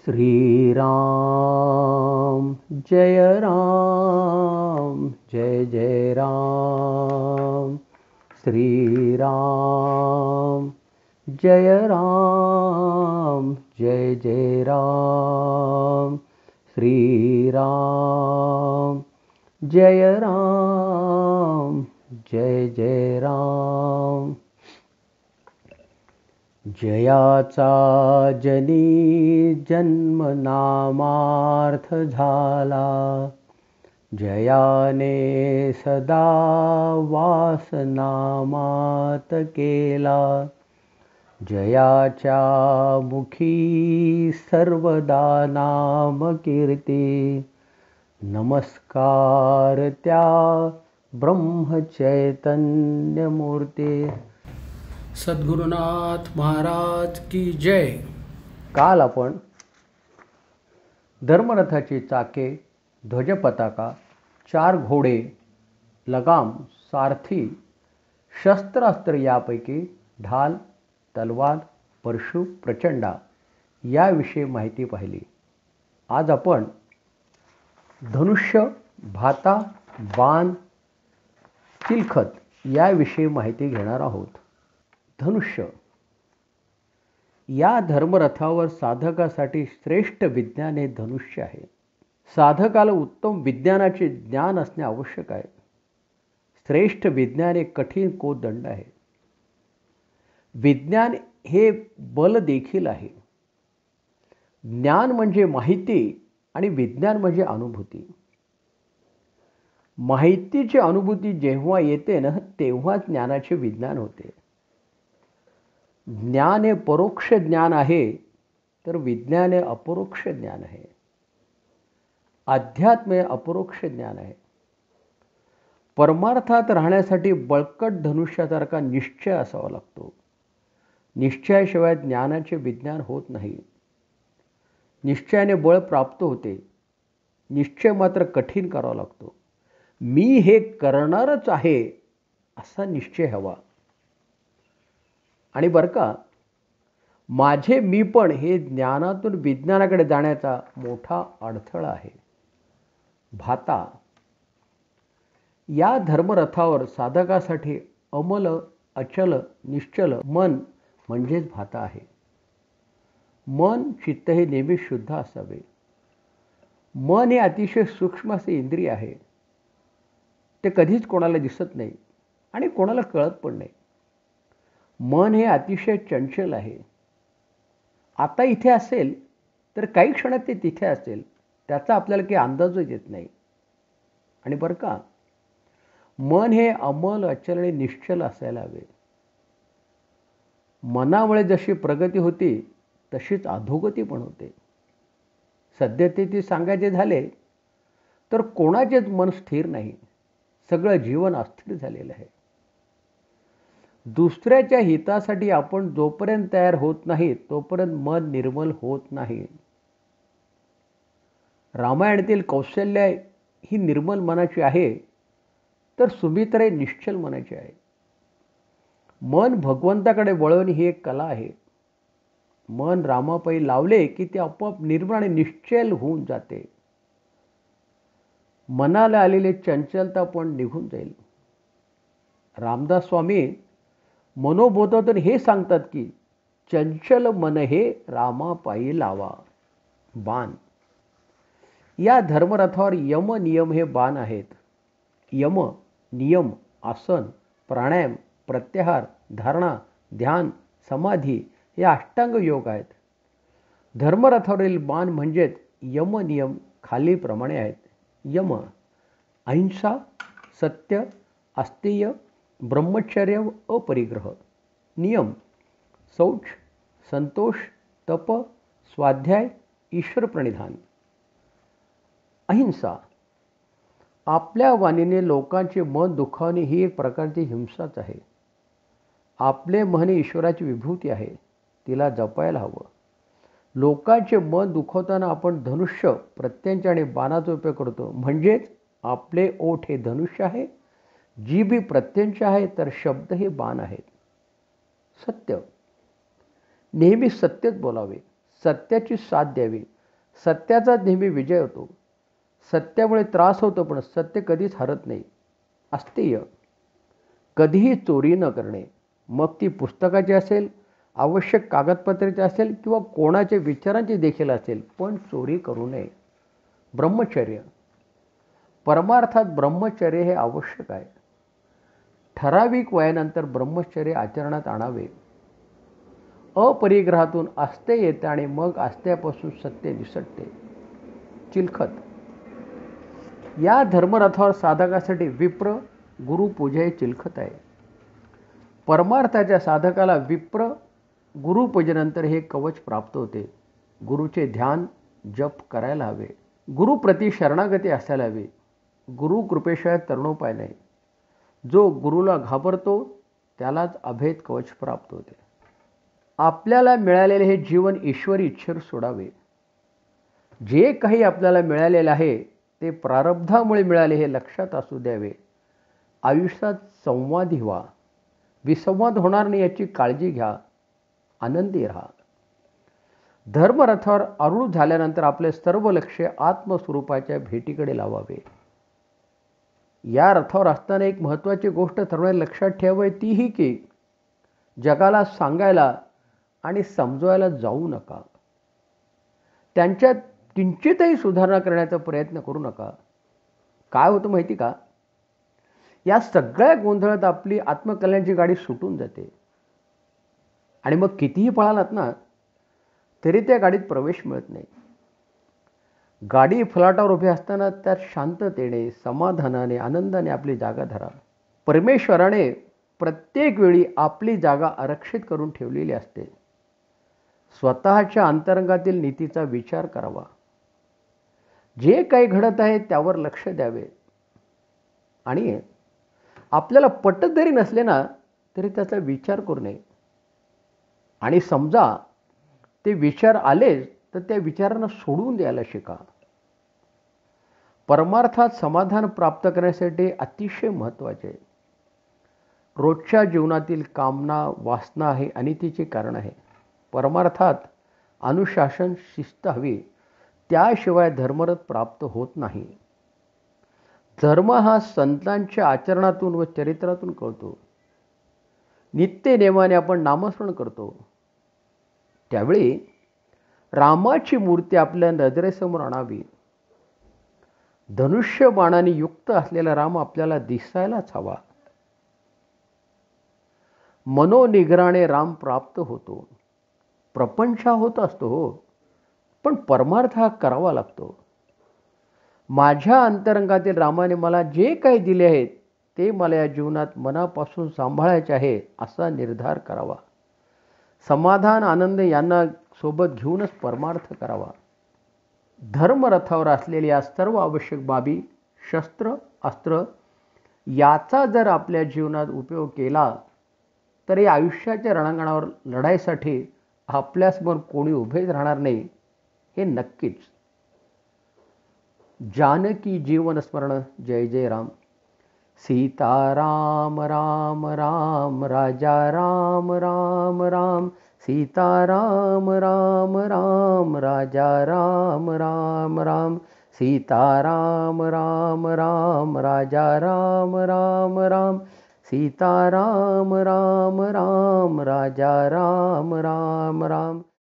श्रीराम जय राम जय जय राम। श्रीराम जय राम जय जय राम। श्रीराम जय राम जय जय राम। जयाचा जनी जन्म नामार्थ झाला, जयाने सदा वास नामात केला। जयाच्या मुखी सर्वदा नाम कीर्ती, नमस्कार त्या ब्रह्मचैतन्य मूर्ती। सद्गुरुनाथ महाराज की जय। काल आपण धर्मरथाची चाके, ध्वजपताका, 4 घोडे, लगाम, सारथी, शस्त्रास्त्र यापैकी ढाल, तलवार, परशु, प्रचंडा याविषयी माहिती पाहिली। आज आपण धनुष्य, भाता, बाण, चिलखत याविषयी माहिती घेणार आहोत। धनुष्य या धर्मरथावर साधकासाठी श्रेष्ठ विज्ञान हे धनुष्य आहे। साधकाला उत्तम विज्ञानाचे ज्ञान असणे आवश्यक आहे। श्रेष्ठ विज्ञान हे कठीण कोदंड आहे। विज्ञान हे बल देखील आहे। ज्ञान म्हणजे माहिती आणि विज्ञान म्हणजे अनुभूती। माहितीची अनुभूती जेव्हा येते ना, तेव्हा ज्ञानाचे विज्ञान होते। ज्ञान हे परोक्ष ज्ञान आहे, तर विज्ञान हे अपरोक्ष ज्ञान आहे। अध्यात्म हे अपरोक्ष ज्ञान आहे। परमार्थात राहण्यासाठी बळकट धनुष्यासारखा निश्चय असावा लागतो। निश्चयाशिवाय ज्ञानाचे विज्ञान होत नाही। निश्चयाने बळ प्राप्त होते। निश्चय मात्र कठीण करावा लागतो। मी हे करणारच आहे असा निश्चय हवा। आणि बरं का, माझे मीपण हे ज्ञानातून विज्ञानाकडे जाण्याचा मोठा अडथळा आहे। भाता या धर्मरथावर साधकासाठी अमल, अचल, निश्चल मन म्हणजेच भाता आहे। मन, चित्त हे नेहमी शुद्ध असावे। मन हे अतिशय सूक्ष्म असे इंद्रिय आहे। ते कधीच कोणाला दिसत नाही आणि कोणाला कळत पण नाही। मन हे अतिशय चंचल आहे। आता इथे असेल तर काही क्षणात ते तिथे असेल, त्याचा आपल्याला काही अंदाजच येत नाही। आणि बरं का, मन हे अमल, अचल आणि निश्चल असायला हवे। मनामुळे जशी प्रगती होती तशीच अधोगती पण होते। सद्यस्थिती सांगायचे झाले तर कोणाचेच मन स्थिर नाही। सगळं जीवन अस्थिर झालेलं आहे। दुसऱ्याच्या हितासाठी आपण जोपर्यंत तयार होत नाही तोपर्यंत मन निर्मल होत नाही। रामायणातील कौशल्या ही निर्मल मनाची आहे, तर सुमित्रा निश्चल मनाची आहे। मन भगवंताकडे वळवणे ही एक कला आहे। मन रामापायी लावले की ते आपोआप निर्मळ आणि निश्चल होऊन जाते। मनाला आलेले चंचलता पण निघून जाईल। रामदास स्वामी मनोबोधातून हे सांगतात की चंचल मन हे रामापायी लावा। बाण या धर्मरथावर यम, नियम हे बाण आहेत। यम, नियम, आसन, प्राणायाम, प्रत्याहार, धारणा, ध्यान, समाधी हे अष्टांग योग आहेत। धर्मरथावरील बाण म्हणजेच यम, नियम खालीलप्रमाणे आहेत। यम अहिंसा, सत्य, अस्तेय, ब्रह्मचर्य व अपरिग्रह। नियम शौच, संतोष, तप, स्वाध्याय, ईश्वर प्रणिधान। अहिंसा आपल्या वाणीने लोकांचे मन दुखावणे ही एक प्रकारची हिंसाच आहे। आपले मन ईश्वराची विभूती आहे, तिला जपायला हवं। लोकांचे मन दुखवताना आपण धनुष्य, प्रत्यंचा आणि बाणाचा उपयोग करतो। म्हणजेच आपले ओठ हे धनुष्य आहे, जीभ ही प्रत्यंचा आहे, तर शब्द हे बाण आहेत। सत्य नेहमी सत्यच बोलावे, सत्याची साथ द्यावी, सत्याचा नेहमी विजय होतो. सत्यामुळे त्रास होतो, पण सत्य कधीच हरत नाही. अस्तेय, कधीही चोरी न करणे, मग ती पुस्तकाची असेल, आवश्यक कागदपत्राची असेल किंवा कोणाच्या विचारांची देखील असेल, पण चोरी करू नये. ब्रह्मचर्य, परमार्थात ब्रह्मचर्य हे आवश्यक आहे. ठराविक वयानंतर ब्रह्मचर्य आचरणात आणावे. अपरिग्रहातून अस्तेय येते आणि मग अस्त्यापासून सत्य निसटते. चिलखत, या धर्मरथावर साधकासाठी विप्र गुरुपूजा हे चिलखत आहे. परमार्थाच्या साधकाला विप्र गुरुपूजेनंतर हे कवच प्राप्त होते. गुरुचे ध्यान जप करायला हवे. गुरुप्रती शरणागती असायला हवी. गुरु कृपेशिवाय तरणोपाय नाही. जो गुरुला घाबरतो त्यालाच अभेद कवच प्राप्त होते. आपल्याला मिळालेले हे जीवन ईश्वरी इच्छेवर सोडावे. जे काही आपल्याला मिळालेले आहे ते प्रारब्धामुळे मिळाले हे लक्षात असू द्यावे. आयुष्यात संवादी व्हा. विसंवाद होणार नाही याची काळजी घ्या. आनंदी राहा. धर्मरथावर आरूढ झाल्यानंतर आपले सर्व लक्ष आत्मस्वरूपाच्या भेटीकडे लावावे. या रथावर असताना एक महत्त्वाची गोष्ट सर्वांनी लक्षात ठेवावी, ती ही की जगाला सांगायला आणि समजवायला जाऊ नका. त्यांच्यात किंचितही सुधारणा करण्याचा प्रयत्न करू नका. काय होतं माहिती का, या सगळ्या गोंधळात आपली आत्मकल्याणाची गाडी सुटून जाते आणि मग कितीही पळालात ना तरी त्या गाडीत प्रवेश मिळत नाही. गाडी फलाटावर उभी असताना त्यात शांततेने, समाधानाने, आनंदाने आपली जागा धरा. परमेश्वराने प्रत्येक वेळी आपली जागा आरक्षित करून ठेवलेली असते. स्वतःच्या अंतरंगातील नीतीचा विचार करावा. जे काही घडत आहे त्यावर लक्ष द्यावे आणि आपल्याला पटत जरी नसले ना तरी त्याचा विचार करू नये. आणि समजा ते विचार आलेच तर त्या विचारांना सोडून द्यायला शिका. परमार्थात समाधान प्राप्त करण्यासाठी अतिशय महत्त्वाचे आहे. रोजच्या जीवनातील कामना, वासना हे अनितीचे कारण आहे. परमार्थात अनुशासन, शिस्त हवी. त्याशिवाय धर्मरथ प्राप्त होत नाही. धर्म हा संतांच्या आचरणातून व चरित्रातून कळतो. नित्य नेमाने आपण नामस्मरण करतो त्यावेळी रामाची मूर्ती आपल्या नजरेसमोर आणावी. धनुष्य बाणाने युक्त असलेला राम आपल्याला दिसायलाच हवा. मनोनिग्रहाने राम प्राप्त होतो. प्रपंच होत असतो हो, पण परमार्थ हा करावा लागतो. माझ्या अंतरंगातील रामाने मला जे काही दिले आहेत ते मला या जीवनात मनापासून सांभाळायचे आहे असा निर्धार करावा. समाधान, आनंद यांना सोबत घेऊनच परमार्थ करावा. धर्मरथावर असलेल्या सर्व आवश्यक बाबी, शस्त्र, अस्त्र याचा जर आपल्या जीवनात उपयोग केला तर या आयुष्याच्या रणांगणावर लढाईसाठी आपल्यासमोर कोणी उभेच राहणार नाही हे नक्कीच. जानकी जीवन स्मरण. जय जय राम. सीताराम राम राम, राजा राम राम राम. सीताराम राम राम, राजा राम राम राम. सीताराम राम राम, राजा राम राम राम. सीताराम राम राम, राजा राम राम राम.